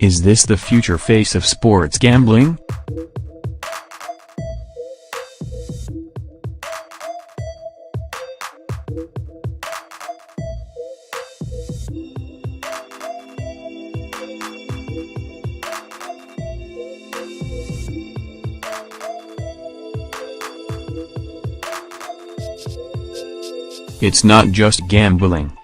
Is this the future face of sports gambling? It's not just gambling.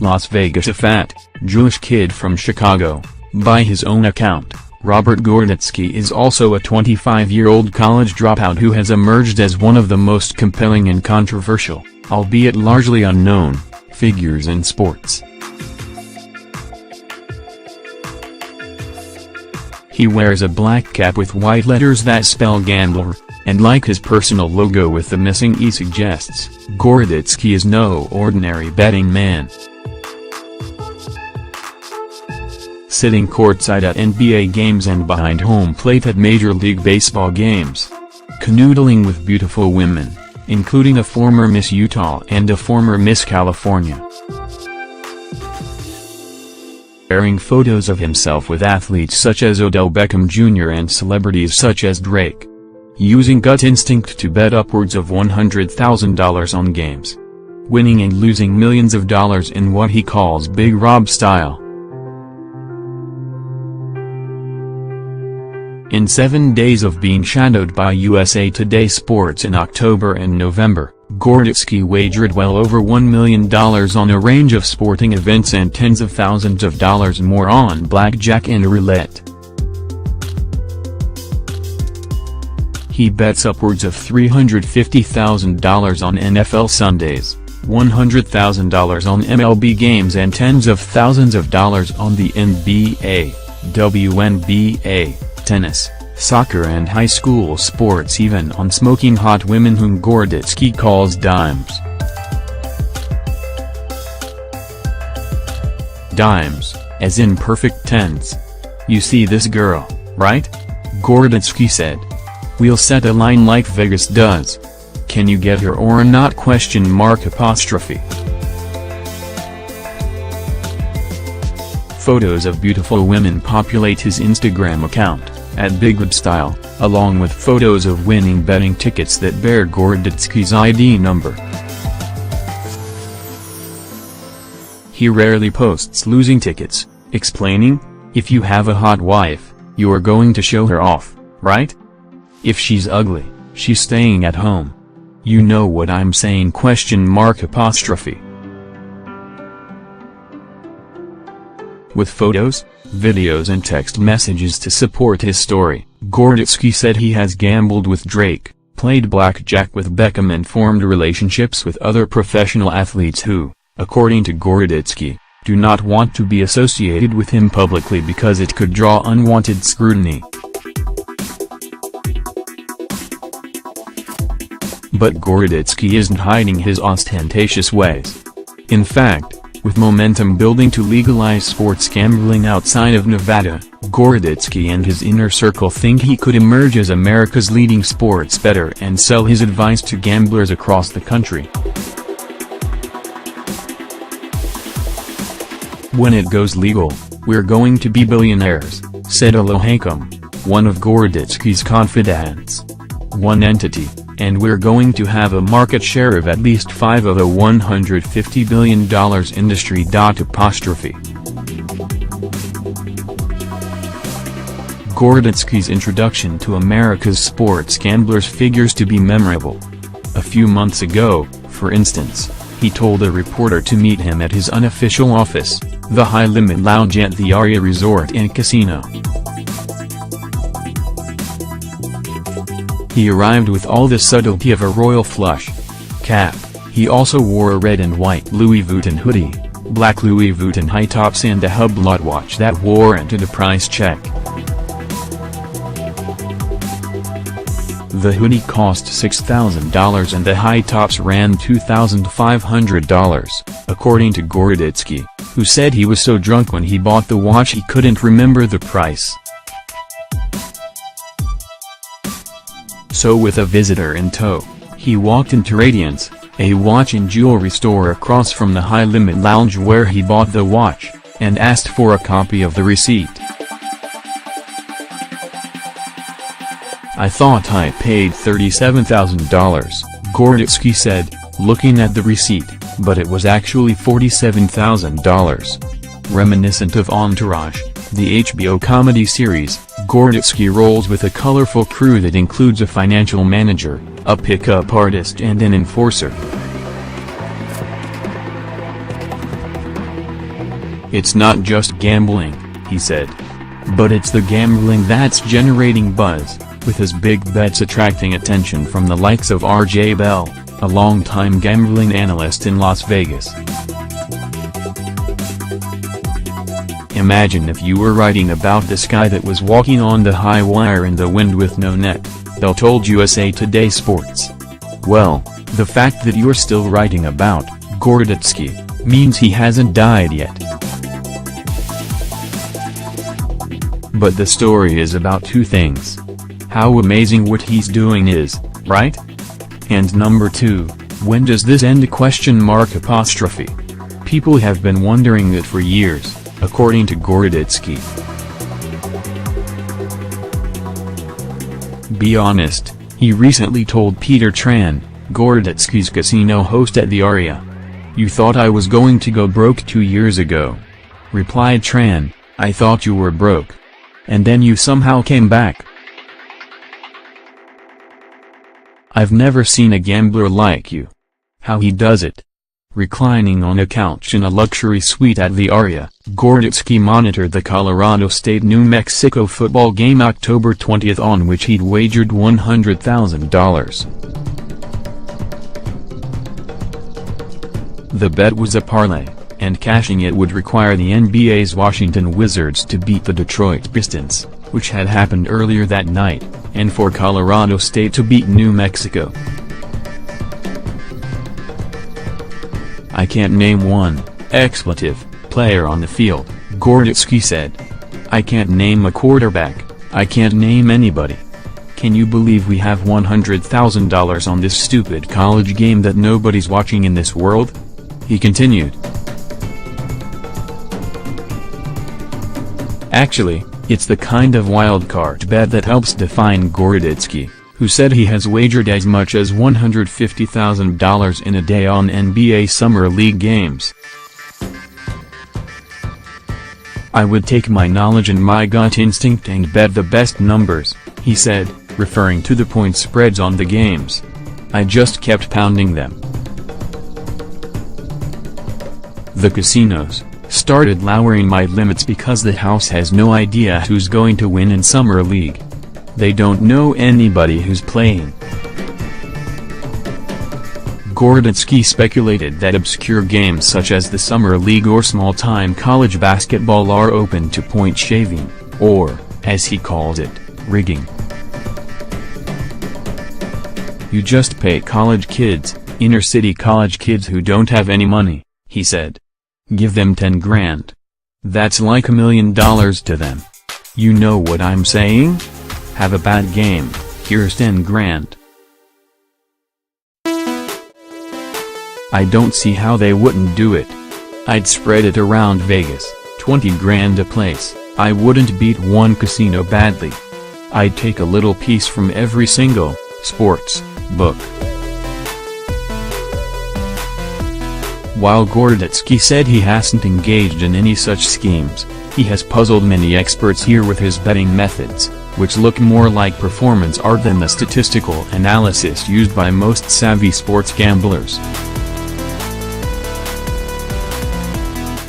Las Vegas. A fat, Jewish kid from Chicago, by his own account, Robert Gorditzky is also a 25-year-old college dropout who has emerged as one of the most compelling and controversial, albeit largely unknown, figures in sports. He wears a black cap with white letters that spell gambler, and like his personal logo with the missing E suggests, Gorditzky is no ordinary betting man. Sitting courtside at NBA games and behind home plate at Major League Baseball games. Canoodling with beautiful women, including a former Miss Utah and a former Miss California. Sharing photos of himself with athletes such as Odell Beckham Jr. and celebrities such as Drake. Using gut instinct to bet upwards of $100,000 on games. Winning and losing millions of dollars in what he calls Big Rob style. In 7 days of being shadowed by USA Today Sports in October and November, Gorditzky wagered well over $1 million on a range of sporting events and tens of thousands of dollars more on blackjack and roulette. He bets upwards of $350,000 on NFL Sundays, $100,000 on MLB games and tens of thousands of dollars on the NBA, WNBA, tennis, soccer and high school sports, even on smoking hot women whom Gorditzky calls dimes. Dimes, as in perfect tense. You see this girl, right? Gorditzky said. We'll set a line like Vegas does. Can you get her or not? ? Photos of beautiful women populate his Instagram account, @BigRobStyle, along with photos of winning betting tickets that bear Gorditzky's ID number. He rarely posts losing tickets, explaining, if you have a hot wife, you're going to show her off, right? If she's ugly, she's staying at home. You know what I'm saying ? With photos, videos and text messages to support his story, Gorditzky said he has gambled with Drake, played blackjack with Beckham and formed relationships with other professional athletes who, according to Gorditzky, do not want to be associated with him publicly because it could draw unwanted scrutiny. But Gorditzky isn't hiding his ostentatious ways. In fact, with momentum building to legalize sports gambling outside of Nevada, Gorditzky and his inner circle think he could emerge as America's leading sports bettor and sell his advice to gamblers across the country. When it goes legal, we're going to be billionaires, said Alohakam, one of Gorditzky's confidants. One entity, and we're going to have a market share of at least 5 of a $150 billion industry. Gorditzky's introduction to America's sports gamblers figures to be memorable. A few months ago, for instance, he told a reporter to meet him at his unofficial office, the High Limit Lounge at the Aria Resort and Casino. He arrived with all the subtlety of a royal flush cap. He also wore a red and white Louis Vuitton hoodie, black Louis Vuitton high tops and a Hublot watch that warranted a price check. The hoodie cost $6,000 and the high tops ran $2,500, according to Gorditzky, who said he was so drunk when he bought the watch he couldn't remember the price. So with a visitor in tow, he walked into Radiance, a watch and jewelry store across from the High Limit Lounge where he bought the watch, and asked for a copy of the receipt. I thought I paid $37,000, Gorditsky said, looking at the receipt, but it was actually $47,000. Reminiscent of Entourage, the HBO comedy series, Gorditsky rolls with a colorful crew that includes a financial manager, a pickup artist and an enforcer. It's not just gambling, he said. But it's the gambling that's generating buzz, with his big bets attracting attention from the likes of R.J. Bell, a longtime gambling analyst in Las Vegas. Imagine if you were writing about this guy that was walking on the high wire in the wind with no net, Bell told USA Today Sports. Well, the fact that you're still writing about Gorditsky means he hasn't died yet. But the story is about two things. How amazing what he's doing is, right? And number two, when does this end? People have been wondering that for years, according to Gorditsky. Be honest, he recently told Peter Tran, Gorditsky's casino host at the Aria. "You thought I was going to go broke 2 years ago," replied Tran. "I thought you were broke. And then you somehow came back." "I've never seen a gambler like you. How he does it." Reclining on a couch in a luxury suite at the Aria, Gorditsky monitored the Colorado State-New Mexico football game October 20th, on which he'd wagered $100,000. The bet was a parlay, and cashing it would require the NBA's Washington Wizards to beat the Detroit Pistons, which had happened earlier that night, and for Colorado State to beat New Mexico. "I can't name one player on the field," Gorditsky said. "I can't name a quarterback, I can't name anybody. Can you believe we have $100,000 on this stupid college game that nobody's watching in this world?" he continued. Actually, it's the kind of wildcard bet that helps define Gorditsky, who said he has wagered as much as $150,000 in a day on NBA Summer League games. "I would take my knowledge and my gut instinct and bet the best numbers," he said, referring to the point spreads on the games. "I just kept pounding them." The casinos started lowering my limits because the house has no idea who's going to win in Summer League. They don't know anybody who's playing. Gorditsky speculated that obscure games such as the Summer League or small-time college basketball are open to point shaving, or, as he calls it, rigging. "You just pay college kids, inner-city college kids who don't have any money," he said. "Give them 10 grand. That's like $1 million to them. You know what I'm saying? Have a bad game, here's 10 grand. I don't see how they wouldn't do it. I'd spread it around Vegas, 20 grand a place. I wouldn't beat one casino badly. I'd take a little piece from every single sports book." While Gorditsky said he hasn't engaged in any such schemes, he has puzzled many experts here with his betting methods, which look more like performance art than the statistical analysis used by most savvy sports gamblers.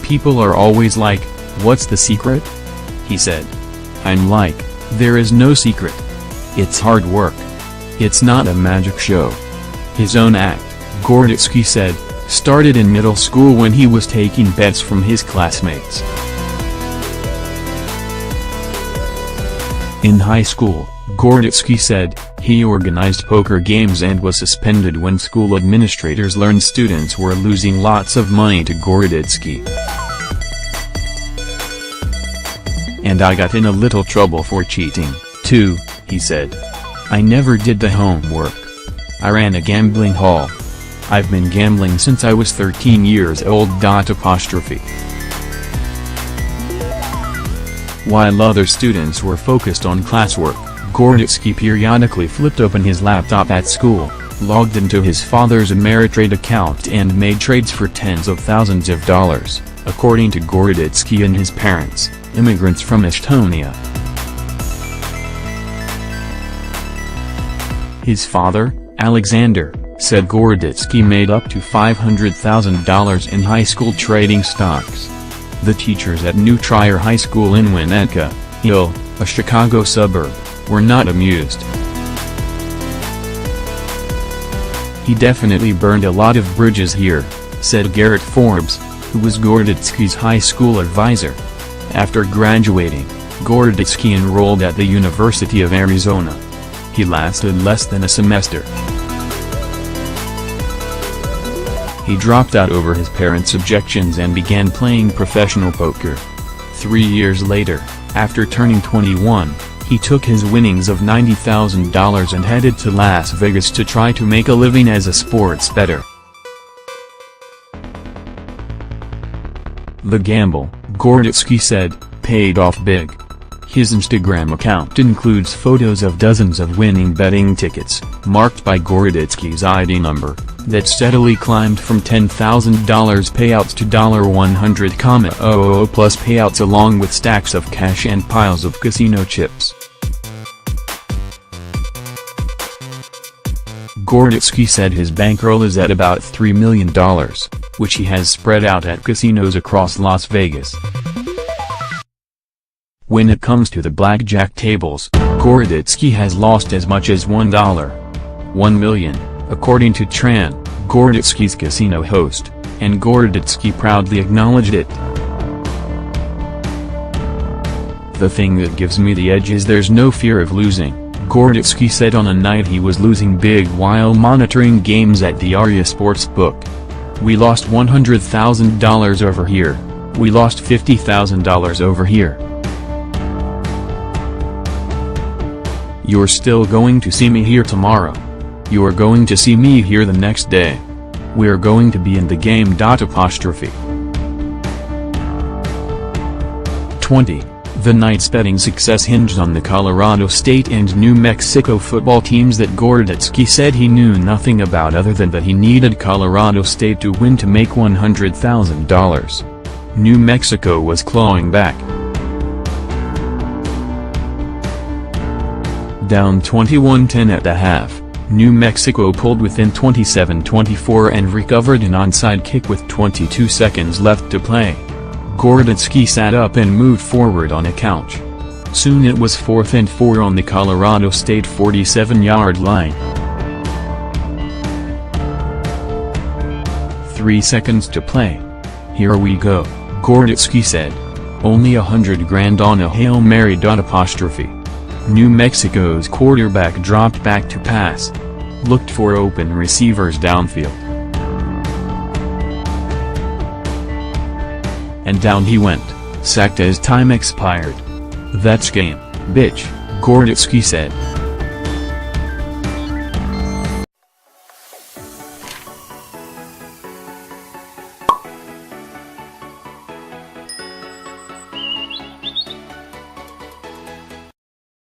"People are always like, 'What's the secret?' he said. I'm like, there is no secret. It's hard work. It's not a magic show." His own act, Gorditsky said, started in middle school when he was taking bets from his classmates. In high school, Gorditsky said, he organized poker games and was suspended when school administrators learned students were losing lots of money to Gorditsky. "And I got in a little trouble for cheating, too," he said. "I never did the homework. I ran a gambling hall. I've been gambling since I was 13 years old." While other students were focused on classwork, Gordetsky periodically flipped open his laptop at school, logged into his father's Ameritrade account and made trades for tens of thousands of dollars, according to Gordetsky and his parents, immigrants from Estonia. His father, Alexander, said Gordetsky made up to $500,000 in high school trading stocks. The teachers at New Trier High School in Winnetka, Hill, a Chicago suburb, were not amused. "He definitely burned a lot of bridges here," said Garrett Forbes, who was Gordetsky's high school advisor. After graduating, Gordetsky enrolled at the University of Arizona. He lasted less than a semester. He dropped out over his parents' objections and began playing professional poker. 3 years later, after turning 21, he took his winnings of $90,000 and headed to Las Vegas to try to make a living as a sports bettor. The gamble, Gordetsky said, paid off big. His Instagram account includes photos of dozens of winning betting tickets, marked by Gordetsky's ID number, that steadily climbed from $10,000 payouts to $100,000 plus payouts, along with stacks of cash and piles of casino chips. Gordetsky said his bankroll is at about $3 million, which he has spread out at casinos across Las Vegas. When it comes to the blackjack tables, Gordetsky has lost as much as $1 million, according to Tran, Gordetsky's casino host, and Gordetsky proudly acknowledged it. "The thing that gives me the edge is there's no fear of losing," Gordetsky said on a night he was losing big while monitoring games at the Aria Sportsbook. "We lost $100,000 over here. We lost $50,000 over here. You're still going to see me here tomorrow. You are going to see me here the next day. We're going to be in the game." 20. The night's betting success hinged on the Colorado State and New Mexico football teams that Gordetsky said he knew nothing about other than that he needed Colorado State to win to make $100,000. New Mexico was clawing back. Down 21-10 at the half, New Mexico pulled within 27-24 and recovered an onside kick with 22 seconds left to play. Gordetsky sat up and moved forward on a couch. Soon it was 4th and 4 on the Colorado State 47-yard line. 3 seconds to play. "Here we go," Gordetsky said. "Only $100,000 on a Hail Mary." New Mexico's quarterback dropped back to pass. Looked for open receivers downfield. And down he went, sacked as time expired. "That's game, bitch," Gordetsky said.